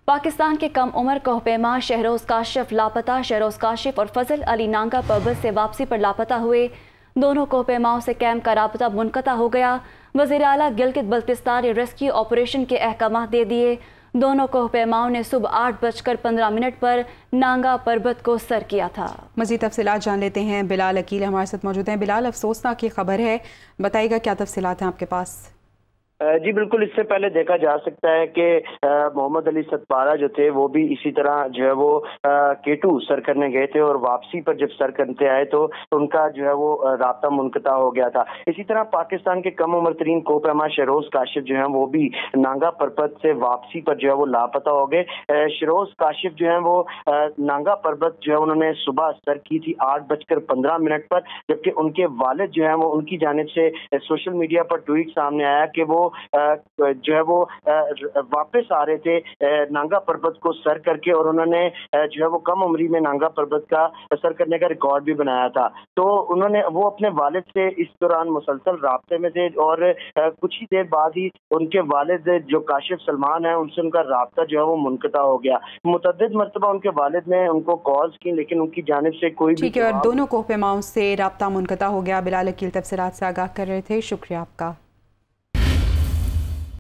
पाकिस्तान के कम उम्र कोहपेमा शहरोज काशिफ लापता। शहरोज काशिफ और फजल अली नांगा पर्वत से वापसी पर लापता हुए। दोनों कोहपेमाओं से कैंप का राबता मुनक़ता हो गया। वज़ीर आला गिलगित बल्तिस्तान ने रेस्क्यू ऑपरेशन के अहकाम दे दिए। दोनों कोहपेमाओं ने सुबह 8:15 पर नांगा पर्वत को सर किया था। मज़ीद तफसीलात जान लेते हैं। बिलाल अकील हमारे साथ मौजूद हैं। बिलाल, अफसोसनाक ये खबर है, बताइएगा क्या तफसीलात हैं आपके पास? जी बिल्कुल, इससे पहले देखा जा सकता है कि मोहम्मद अली सतपारा जो थे वो भी इसी तरह जो है वो K2 सर करने गए थे और वापसी पर जब सर करते आए तो उनका जो है वो राब्ता मुनक़ता हो गया था। इसी तरह पाकिस्तान के कम उम्र तरीन कोहपेमा शहरोज काशिफ जो है वो भी नांगा पर्वत से वापसी पर जो है वो लापता हो गए। शहरोज काशिफ जो है वो नांगा पर्वत जो है उन्होंने सुबह सर की थी 8:15 पर, जबकि उनके वालिद जो है वो उनकी जानिब से सोशल मीडिया पर ट्वीट सामने आया कि वो जो है वो वापस आ रहे थे नांगा पर्वत को सर करके, और उन्होंने जो है वो कम उम्री में नांगा पर्वत का सर करने का रिकॉर्ड भी बनाया था। तो उन्होंने वो अपने वालिद से इस दौरान मुसलसल राब्ते में थे और कुछ ही देर बाद ही उनके वालिद जो काशिफ सलमान है उनसे उनका राब्ता जो है वो मुनक़ता हो गया। मुतअद्दिद मरतबा उनके वालिद ने उनको कॉल्स की लेकिन उनकी जानिब से कोई भी। ठीक है, और दोनों कोहपेमाओं से राब्ता मुनक़ता हो गया। बिलाल अकील तफसीलात से आगाह कर रहे थे, शुक्रिया आपका।